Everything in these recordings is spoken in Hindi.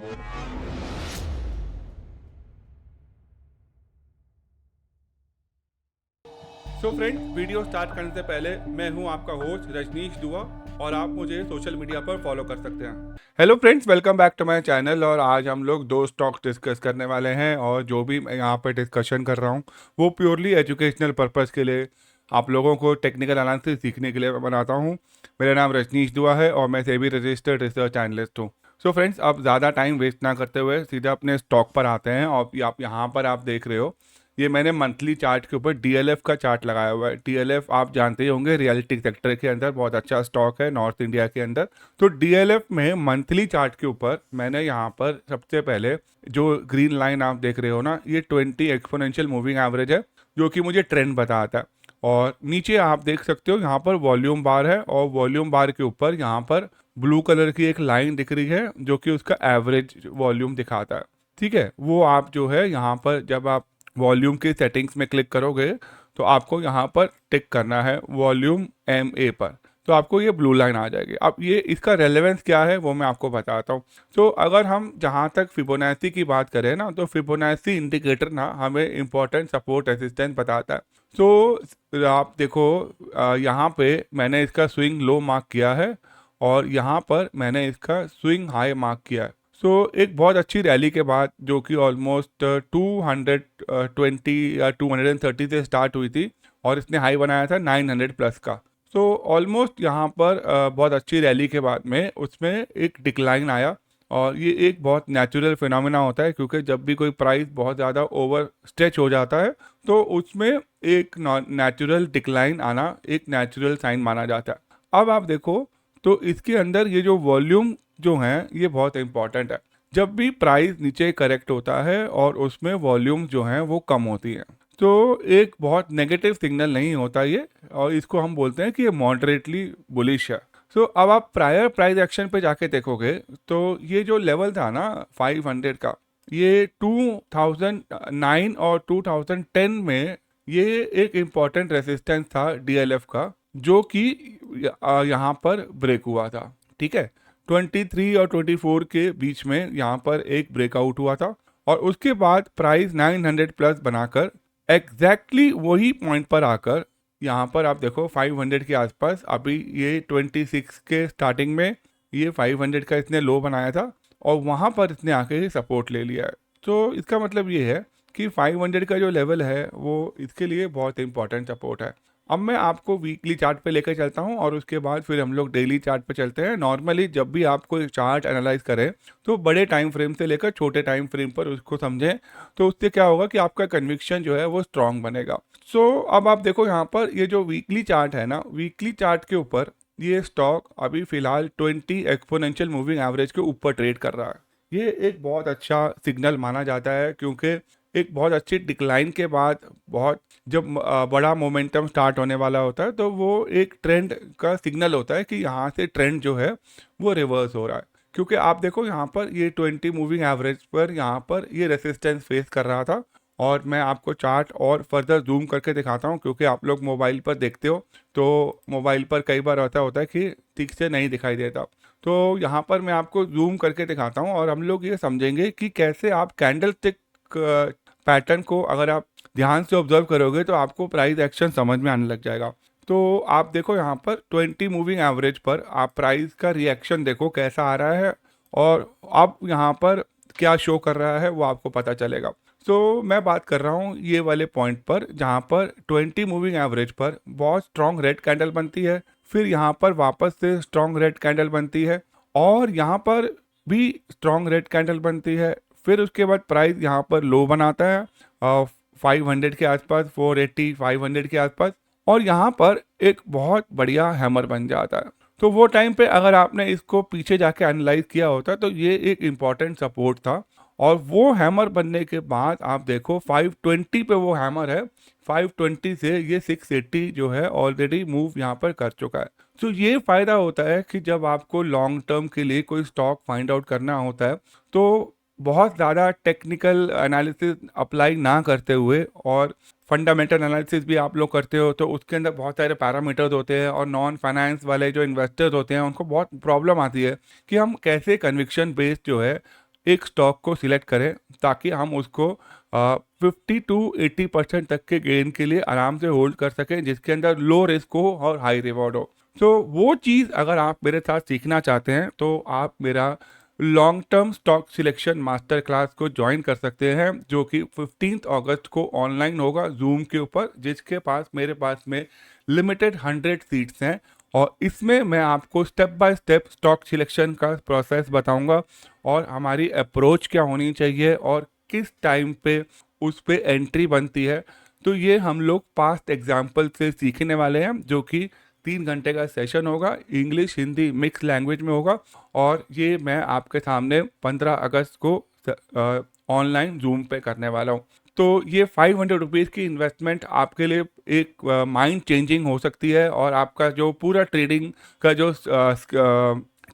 सो फ्रेंड्स, वीडियो स्टार्ट करने से पहले मैं हूं आपका होस्ट रजनीश दुआ और आप मुझे सोशल मीडिया पर फॉलो कर सकते हैं। Hello friends, welcome back to my channel. और आज हम लोग दो स्टॉक डिस्कस करने वाले हैं और जो भी मैं यहाँ पर डिस्कशन कर रहा हूँ वो प्योरली एजुकेशनल पर्पस के लिए, आप लोगों को टेक्निकल एनालिसिस सीखने के लिए मैं बनाता हूँ। मेरा नाम रजनीश दुआ है और मैं सेबी रजिस्टर्ड रिसर्च एनालिस्ट हूँ। सो फ्रेंड्स, अब ज़्यादा टाइम वेस्ट ना करते हुए सीधा अपने स्टॉक पर आते हैं। और आप यहाँ पर आप देख रहे हो, ये मैंने मंथली चार्ट के ऊपर डीएलएफ का चार्ट लगाया हुआ है। डीएलएफ आप जानते ही होंगे, रियलिटी सेक्टर के अंदर बहुत अच्छा स्टॉक है नॉर्थ इंडिया के अंदर। तो डीएलएफ में मंथली चार्ट के ऊपर मैंने यहाँ पर सबसे पहले जो ग्रीन लाइन आप देख रहे हो ना, ये 20 एक्सपोनेंशियल मूविंग एवरेज है जो कि मुझे ट्रेंड बताता है। और नीचे आप देख सकते हो यहाँ पर वॉल्यूम बार है और वॉल्यूम बार के ऊपर यहाँ पर ब्लू कलर की एक लाइन दिख रही है जो कि उसका एवरेज वॉल्यूम दिखाता है। ठीक है, वो आप जो है यहाँ पर जब आप वॉल्यूम की सेटिंग्स में क्लिक करोगे तो आपको यहाँ पर टिक करना है वॉल्यूम MA पर, तो आपको ये ब्लू लाइन आ जाएगी। अब ये इसका रेलेवेंस क्या है वो मैं आपको बताता हूँ। तो अगर हम जहाँ तक फिबोनाची की बात करें ना, तो फिबोनाची इंडिकेटर ना हमें इंपॉर्टेंट सपोर्ट रेजिस्टेंस बताता है। तो आप देखो, यहाँ पे मैंने इसका स्विंग लो मार्क किया है और यहाँ पर मैंने इसका स्विंग हाई मार्क किया है। एक बहुत अच्छी रैली के बाद जो कि ऑलमोस्ट 220 या 230 से स्टार्ट हुई थी और इसने हाई बनाया था 900 प्लस का। ऑलमोस्ट यहाँ पर बहुत अच्छी रैली के बाद में उसमें एक डिक्लाइन आया। और ये एक बहुत नेचुरल फिनोमेना होता है, क्योंकि जब भी कोई प्राइस बहुत ज़्यादा ओवर स्ट्रेच हो जाता है तो उसमें एक नेचुरल डिक्लाइन आना एक नेचुरल साइन माना जाता है। अब आप देखो, तो इसके अंदर ये जो वॉल्यूम जो है ये बहुत इंपॉर्टेंट है। जब भी प्राइस नीचे करेक्ट होता है और उसमें वॉल्यूम जो है वो कम होती है, तो एक बहुत नेगेटिव सिग्नल नहीं होता ये, और इसको हम बोलते हैं कि ये मॉडरेटली बुलिश है। अब आप प्रायर प्राइस एक्शन पे जाके देखोगे तो ये जो लेवल था ना 500 का, ये 2009 और 2010 में ये एक इम्पॉर्टेंट रेसिस्टेंस था डीएलएफ का, जो कि यहाँ पर ब्रेक हुआ था। ठीक है, 23 और 24 के बीच में यहाँ पर एक ब्रेकआउट हुआ था और उसके बाद प्राइस 900 प्लस बनाकर एग्जैक्टली वही पॉइंट पर आकर यहाँ पर आप देखो 500 के आसपास, अभी ये 26 के स्टार्टिंग में ये 500 का इसने लो बनाया था और वहाँ पर इसने आके सपोर्ट ले लिया है। तो इसका मतलब ये है कि 500 का जो लेवल है वो इसके लिए बहुत इंपॉर्टेंट सपोर्ट है। अब मैं आपको वीकली चार्ट पे लेकर चलता हूँ और उसके बाद फिर हम लोग डेली चार्ट पे चलते हैं। नॉर्मली जब भी आप कोई चार्ट एनालाइज करें तो बड़े टाइम फ्रेम से लेकर छोटे टाइम फ्रेम पर उसको समझें, तो उससे क्या होगा कि आपका कन्विक्शन जो है वो स्ट्रांग बनेगा। अब आप देखो यहाँ पर ये जो वीकली चार्ट है ना, वीकली चार्ट के ऊपर ये स्टॉक अभी फिलहाल 20 एक्सपोनेंशियल मूविंग एवरेज के ऊपर ट्रेड कर रहा है। ये एक बहुत अच्छा सिग्नल माना जाता है, क्योंकि एक बहुत अच्छी डिक्लाइन के बाद बहुत जब बड़ा मोमेंटम स्टार्ट होने वाला होता है तो वो एक ट्रेंड का सिग्नल होता है कि यहाँ से ट्रेंड जो है वो रिवर्स हो रहा है। क्योंकि आप देखो यहाँ पर ये 20 मूविंग एवरेज पर यहाँ पर ये रेसिस्टेंस फेस कर रहा था। और मैं आपको चार्ट और फर्दर जूम करके दिखाता हूँ, क्योंकि आप लोग मोबाइल पर देखते हो तो मोबाइल पर कई बार ऐसा होता है कि ठीक से नहीं दिखाई देता। तो यहाँ पर मैं आपको जूम करके दिखाता हूँ और हम लोग ये समझेंगे कि कैसे आप कैंडल स्टिक पैटर्न को अगर आप ध्यान से ऑब्जर्व करोगे तो आपको प्राइस एक्शन समझ में आने लग जाएगा। तो आप देखो यहाँ पर 20 मूविंग एवरेज पर आप प्राइस का रिएक्शन देखो कैसा आ रहा है और अब यहाँ पर क्या शो कर रहा है वो आपको पता चलेगा। मैं बात कर रहा हूँ ये वाले पॉइंट पर जहाँ पर 20 मूविंग एवरेज पर बहुत स्ट्रॉन्ग रेड कैंडल बनती है, फिर यहाँ पर वापस से स्ट्रॉन्ग रेड कैंडल बनती है और यहाँ पर भी स्ट्रॉन्ग रेड कैंडल बनती है। फिर उसके बाद प्राइस यहाँ पर लो बनाता है 500 के आसपास, 480 500 के आसपास, और यहाँ पर एक बहुत बढ़िया हैमर बन जाता है। तो वो टाइम पे अगर आपने इसको पीछे जाके एनालाइज किया होता तो ये एक इम्पॉर्टेंट सपोर्ट था। और वो हैमर बनने के बाद आप देखो 520 पे वो हैमर है, 520 से ये 680 जो है ऑलरेडी मूव यहाँ पर कर चुका है। ये फ़ायदा होता है कि जब आपको लॉन्ग टर्म के लिए कोई स्टॉक फाइंड आउट करना होता है तो बहुत ज़्यादा टेक्निकल एनालिसिस अप्लाई ना करते हुए और फंडामेंटल एनालिसिस भी आप लोग करते हो तो उसके अंदर बहुत सारे पैरामीटर्स होते हैं और नॉन फाइनेंस वाले जो इन्वेस्टर्स होते हैं उनको बहुत प्रॉब्लम आती है कि हम कैसे कन्विक्शन बेस्ड जो है एक स्टॉक को सिलेक्ट करें ताकि हम उसको 50 to 80% तक के गेन के लिए आराम से होल्ड कर सकें, जिसके अंदर लो रिस्क हो और हाई रिवॉर्ड हो। तो वो चीज़ अगर आप मेरे साथ सीखना चाहते हैं तो आप मेरा long term stock selection master class को ज्वाइन कर सकते हैं, जो कि 15 अगस्त को ऑनलाइन होगा जूम के ऊपर, जिसके पास मेरे पास में लिमिटेड 100 सीट्स हैं। और इसमें मैं आपको step by step stock selection का प्रोसेस बताऊंगा और हमारी अप्रोच क्या होनी चाहिए और किस टाइम पे उस पे एंट्री बनती है। तो ये हम लोग पास्ट एग्जाम्पल से सीखने वाले हैं, जो कि 3 घंटे का सेशन होगा, इंग्लिश हिंदी मिक्स लैंग्वेज में होगा। और ये मैं आपके सामने 15 अगस्त को ऑनलाइन जूम पे करने वाला हूँ। तो ये 500 रुपीज़ की इन्वेस्टमेंट आपके लिए एक माइंड चेंजिंग हो सकती है और आपका जो पूरा ट्रेडिंग का जो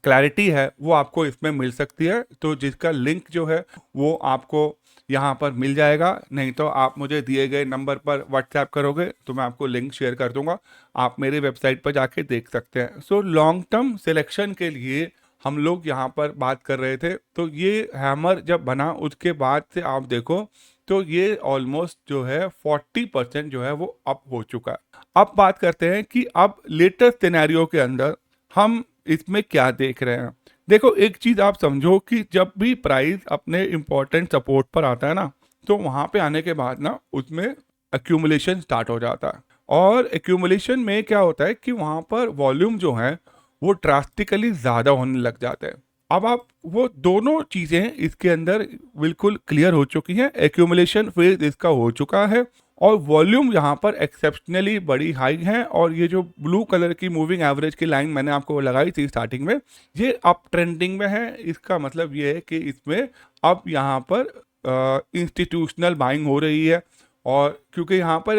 क्लैरिटी है वो आपको इसमें मिल सकती है। तो जिसका लिंक जो है वो आपको यहाँ पर मिल जाएगा, नहीं तो आप मुझे दिए गए नंबर पर व्हाट्सएप करोगे तो मैं आपको लिंक शेयर कर दूंगा, आप मेरे वेबसाइट पर जाके देख सकते हैं। सो लॉन्ग टर्म सिलेक्शन के लिए हम लोग यहाँ पर बात कर रहे थे। तो ये हैमर जब बना उसके बाद से आप देखो तो ये ऑलमोस्ट जो है 40% जो है वो अप हो चुका है। अब बात करते हैं कि अब लेटेस्ट सिनेरियो के अंदर हम इसमें क्या देख रहे हैं। देखो एक चीज आप समझो कि जब भी प्राइस अपने इम्पोर्टेंट सपोर्ट पर आता है ना, तो वहां पे आने के बाद ना उसमें एक्यूमुलेशन स्टार्ट हो जाता है। और एक्यूमुलेशन में क्या होता है कि वहां पर वॉल्यूम जो है वो ड्रास्टिकली ज़्यादा होने लग जाते हैं। अब आप वो दोनों चीज़ें इसके अंदर बिल्कुल क्लियर हो चुकी हैं, एक्यूमुलेशन फेज इसका हो चुका है और वॉल्यूम यहाँ पर एक्सेप्शनली बड़ी हाई है। और ये जो ब्लू कलर की मूविंग एवरेज की लाइन मैंने आपको लगाई थी स्टार्टिंग में, ये अप ट्रेंडिंग में है। इसका मतलब ये है कि इसमें अब यहाँ पर इंस्टीट्यूशनल बाइंग हो रही है और क्योंकि यहाँ पर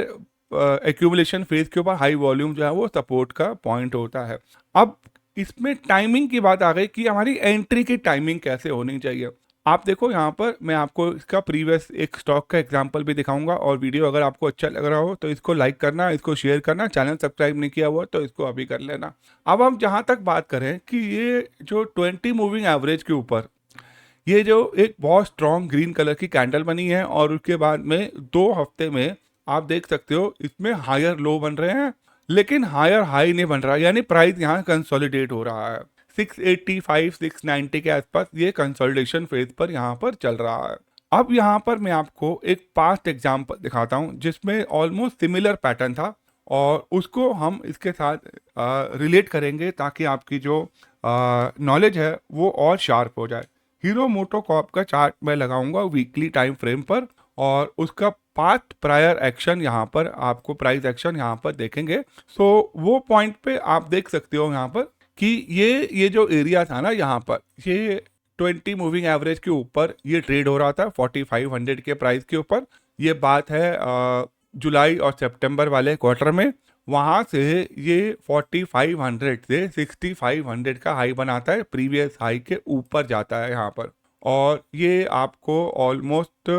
एक्यूमुलेशन फेज के ऊपर हाई वॉल्यूम जो है वो सपोर्ट का पॉइंट होता है। अब इसमें टाइमिंग की बात आ गई कि हमारी एंट्री की टाइमिंग कैसे होनी चाहिए। आप देखो यहाँ पर मैं आपको इसका प्रीवियस एक स्टॉक का एग्जांपल भी दिखाऊंगा और वीडियो अगर आपको अच्छा लग रहा हो तो इसको लाइक करना, इसको शेयर करना, चैनल सब्सक्राइब नहीं किया हुआ तो इसको अभी कर लेना। अब हम जहाँ तक बात करें कि ये जो 20 मूविंग एवरेज के ऊपर ये जो एक बहुत स्ट्रॉन्ग ग्रीन कलर की कैंडल बनी है और उसके बाद में 2 हफ्ते में आप देख सकते हो इसमें हायर लो बन रहे हैं लेकिन हायर हाई नहीं बन रहा, यानी प्राइस यहाँ कंसोलिडेट हो रहा है 685 690 के आसपास ये कंसोलिडेशन फेज पर यहाँ पर चल रहा है। अब यहाँ पर मैं आपको एक पास्ट एग्जांपल दिखाता हूँ जिसमें ऑलमोस्ट सिमिलर पैटर्न था और उसको हम इसके साथ रिलेट करेंगे ताकि आपकी जो नॉलेज है वो और शार्प हो जाए। हीरो मोटोकॉर्प का चार्ट मैं लगाऊंगा वीकली टाइम फ्रेम पर और उसका पास्ट प्रायर एक्शन यहाँ पर आपको प्राइस एक्शन यहाँ पर देखेंगे। सो वो पॉइंट पे आप देख सकते हो यहाँ पर कि ये जो एरिया था ना यहाँ पर ये 20 मूविंग एवरेज के ऊपर ये ट्रेड हो रहा था 4500 के प्राइस के ऊपर। ये बात है जुलाई और सितंबर वाले क्वार्टर में। वहाँ से ये 4500 से 6500 का हाई बनाता है, प्रीवियस हाई के ऊपर जाता है यहाँ पर और ये आपको ऑलमोस्ट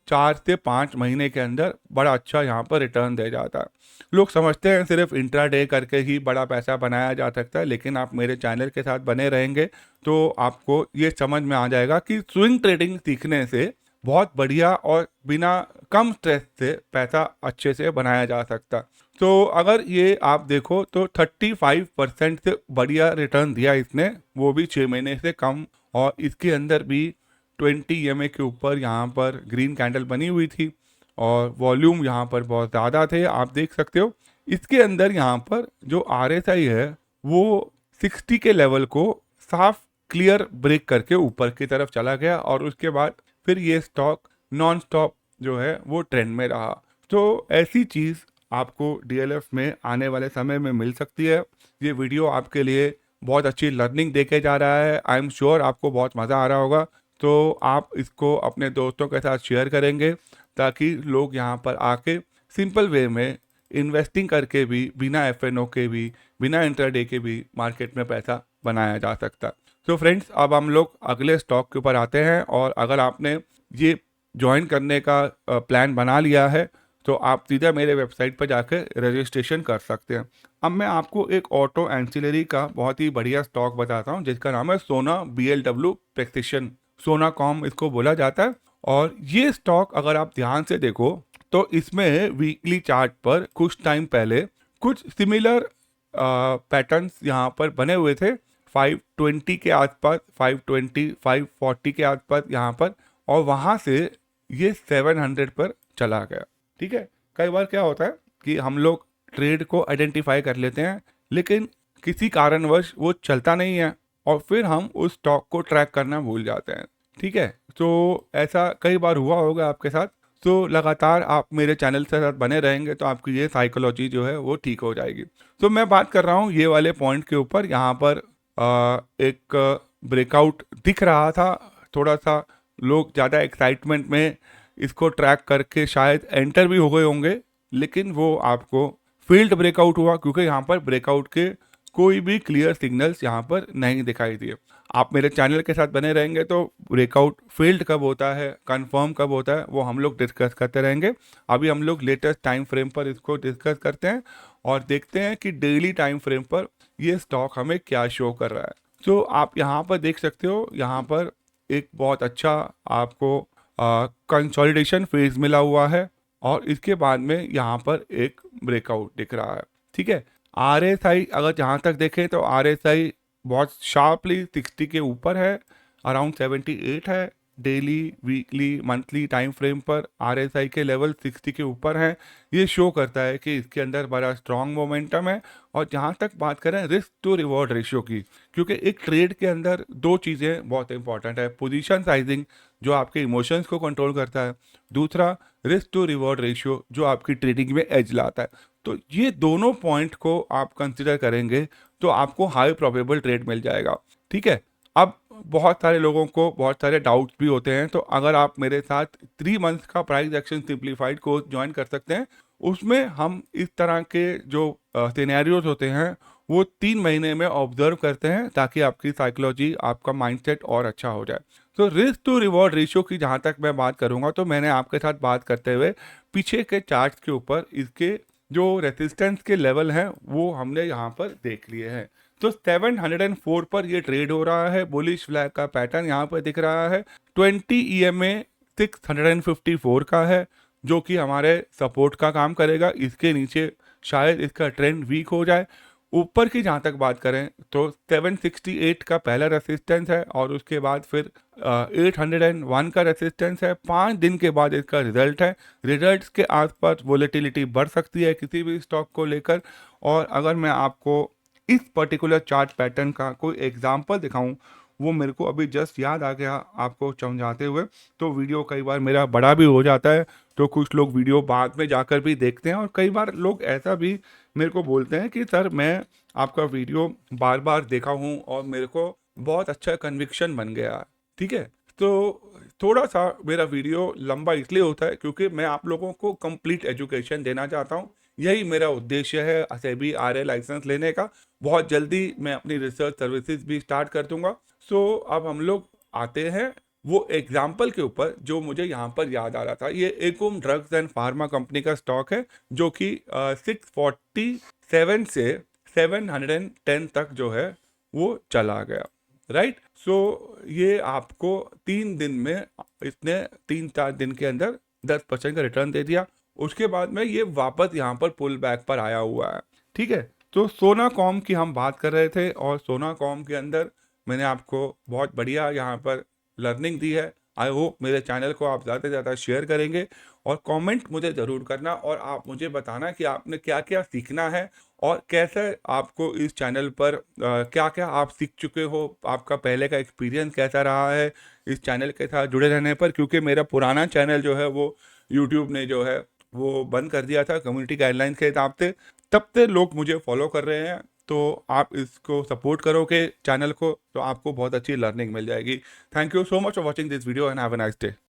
4 से 5 महीने के अंदर बड़ा अच्छा यहाँ पर रिटर्न दे जाता है। लोग समझते हैं सिर्फ इंट्राडे करके ही बड़ा पैसा बनाया जा सकता है, लेकिन आप मेरे चैनल के साथ बने रहेंगे तो आपको ये समझ में आ जाएगा कि स्विंग ट्रेडिंग सीखने से बहुत बढ़िया और बिना कम स्ट्रेस से पैसा अच्छे से बनाया जा सकता। तो अगर ये आप देखो तो 35% से बढ़िया रिटर्न दिया इसने, वो भी 6 महीने से कम। और इसके अंदर भी 20 EMA के ऊपर यहाँ पर ग्रीन कैंडल बनी हुई थी और वॉल्यूम यहाँ पर बहुत ज़्यादा थे, आप देख सकते हो। इसके अंदर यहाँ पर जो RSI है वो 60 के लेवल को साफ क्लियर ब्रेक करके ऊपर की तरफ चला गया और उसके बाद फिर ये स्टॉक नॉन स्टॉप जो है वो ट्रेंड में रहा। तो ऐसी चीज़ आपको DLF में आने वाले समय में मिल सकती है। ये वीडियो आपके लिए बहुत अच्छी लर्निंग देके जा रहा है, आई एम श्योर आपको बहुत मज़ा आ रहा होगा। तो आप इसको अपने दोस्तों के साथ शेयर करेंगे ताकि लोग यहाँ पर आके सिंपल वे में इन्वेस्टिंग करके भी बिना FNO के भी बिना इंट्राडे के भी मार्केट में पैसा बनाया जा सकता। तो फ्रेंड्स अब हम लोग अगले स्टॉक के ऊपर आते हैं और अगर आपने ये ज्वाइन करने का प्लान बना लिया है तो आप सीधा मेरे वेबसाइट पर जाकर रजिस्ट्रेशन कर सकते हैं। अब मैं आपको एक ऑटो एंसिलरी का बहुत ही बढ़िया स्टॉक बताता हूँ जिसका नाम है सोना BLW प्रेसिशन सोनाकॉम इसको बोला जाता है। और ये स्टॉक अगर आप ध्यान से देखो तो इसमें वीकली चार्ट पर कुछ टाइम पहले कुछ सिमिलर पैटर्न्स यहाँ पर बने हुए थे 520 के आसपास, 520 540 के आसपास यहाँ पर, और वहाँ से ये 700 पर चला गया। ठीक है, कई बार क्या होता है कि हम लोग ट्रेड को आइडेंटिफाई कर लेते हैं लेकिन किसी कारणवश वो चलता नहीं है और फिर हम उस स्टॉक को ट्रैक करना भूल जाते हैं। ठीक है, तो ऐसा कई बार हुआ होगा आपके साथ। तो लगातार आप मेरे चैनल के साथ बने रहेंगे तो आपकी ये साइकोलॉजी जो है वो ठीक हो जाएगी। तो मैं बात कर रहा हूँ ये वाले पॉइंट के ऊपर। यहाँ पर एक ब्रेकआउट दिख रहा था, थोड़ा सा लोग ज़्यादा एक्साइटमेंट में इसको ट्रैक करके शायद एंटर भी हो गए होंगे, लेकिन वो आपको फील्ड ब्रेकआउट हुआ क्योंकि यहाँ पर ब्रेकआउट के कोई भी क्लियर सिग्नल्स यहाँ पर नहीं दिखाई दिए। आप मेरे चैनल के साथ बने रहेंगे तो ब्रेकआउट फील्ड कब होता है, कंफर्म कब होता है, वो हम लोग डिस्कस करते रहेंगे। अभी हम लोग लेटेस्ट टाइम फ्रेम पर इसको डिस्कस करते हैं और देखते हैं कि डेली टाइम फ्रेम पर ये स्टॉक हमें क्या शो कर रहा है। तो आप यहाँ पर देख सकते हो, यहाँ पर एक बहुत अच्छा आपको कंसोलिडेशन फेज मिला हुआ है और इसके बाद में यहाँ पर एक ब्रेकआउट दिख रहा है। ठीक है, RSI अगर जहाँ तक देखें तो RSI बहुत शार्पली 60 के ऊपर है, अराउंड 78 है। Daily, weekly, monthly time frame पर RSI के लेवल 60 के ऊपर हैं। ये शो करता है कि इसके अंदर बड़ा स्ट्रॉन्ग मोमेंटम है। और जहाँ तक बात करें रिस्क टू रिवॉर्ड रेशियो की, क्योंकि एक ट्रेड के अंदर दो चीज़ें बहुत इंपॉर्टेंट है, पोजीशन साइजिंग जो आपके इमोशंस को कंट्रोल करता है, दूसरा रिस्क टू रिवॉर्ड रेशियो जो आपकी ट्रेडिंग में एज लाता है। तो ये दोनों पॉइंट को आप कंसिडर करेंगे तो आपको हाई प्रोबेबल ट्रेड मिल जाएगा। ठीक है, अब बहुत सारे लोगों को बहुत सारे डाउट्स भी होते हैं, तो अगर आप मेरे साथ 3 मंथ्स का price action simplified course join कर सकते हैं। उसमें हम इस तरह के जो सिनेरियोज होते हैं वो 3 महीने में ऑब्जर्व करते हैं ताकि आपकी साइकोलॉजी, आपका माइंडसेट और अच्छा हो जाए। तो रिस्क टू रिवॉर्ड रेशियो की जहाँ तक मैं बात करूँगा तो मैंने आपके साथ बात करते हुए पीछे के चार्ट्स के ऊपर इसके जो रेसिस्टेंस के लेवल हैं वो हमने यहाँ पर देख लिए हैं। तो 704 पर ये ट्रेड हो रहा है, बुलिश फ्लैग का पैटर्न यहाँ पर दिख रहा है। 20 EMA 654 का है जो कि हमारे सपोर्ट का काम करेगा। इसके नीचे शायद इसका ट्रेंड वीक हो जाए। ऊपर की जहाँ तक बात करें तो 768 का पहला रेसिस्टेंस है और उसके बाद फिर 801 का रेसिस्टेंस है। 5 दिन के बाद इसका रिजल्ट है। रिजल्ट्स के आसपास वोलेटिलिटी बढ़ सकती है किसी भी स्टॉक को लेकर। और अगर मैं आपको इस पर्टिकुलर चार्ट पैटर्न का कोई एग्जांपल दिखाऊं, वो मेरे को अभी जस्ट याद आ गया आपको समझाते हुए, तो वीडियो कई बार मेरा बड़ा भी हो जाता है तो कुछ लोग वीडियो बाद में जाकर भी देखते हैं। और कई बार लोग ऐसा भी मेरे को बोलते हैं कि सर मैं आपका वीडियो बार बार देखा हूँ और मेरे को बहुत अच्छा कन्विक्शन बन गया। ठीक है, तो थोड़ा सा मेरा वीडियो लंबा इसलिए होता है क्योंकि मैं आप लोगों को कंप्लीट एजुकेशन देना चाहता हूँ। यही मेरा उद्देश्य है SEBI RA लाइसेंस लेने का। बहुत जल्दी मैं अपनी रिसर्च सर्विसेज भी स्टार्ट कर दूंगा। सो अब हम लोग आते हैं वो एग्जाम्पल के ऊपर जो मुझे यहाँ पर याद आ रहा था। ये एकम ड्रग्स एंड फार्मा कंपनी का स्टॉक है जो कि 647 से 710 तक जो है वो चला गया। राइट, सो ये आपको 3 दिन में इसने 3-4 दिन के अंदर 10% का रिटर्न दे दिया। उसके बाद में ये वापस यहाँ पर पुल बैक पर आया हुआ है। ठीक है, तो सोनाकॉम की हम बात कर रहे थे और सोनाकॉम के अंदर मैंने आपको बहुत बढ़िया यहाँ पर लर्निंग दी है। आई होप मेरे चैनल को आप ज़्यादा से ज़्यादा शेयर करेंगे और कमेंट मुझे ज़रूर करना और आप मुझे बताना कि आपने क्या क्या सीखना है और कैसे आपको इस चैनल पर क्या क्या आप सीख चुके हो, आपका पहले का एक्सपीरियंस कैसा रहा है इस चैनल के साथ जुड़े रहने पर। क्योंकि मेरा पुराना चैनल जो है वो यूट्यूब ने जो है वो बंद कर दिया था कम्युनिटी गाइडलाइंस के हिसाब से। तब से लोग मुझे फॉलो कर रहे हैं, तो आप इसको सपोर्ट करोगे चैनल को तो आपको बहुत अच्छी लर्निंग मिल जाएगी। Thank you so much for watching this video and have a nice day.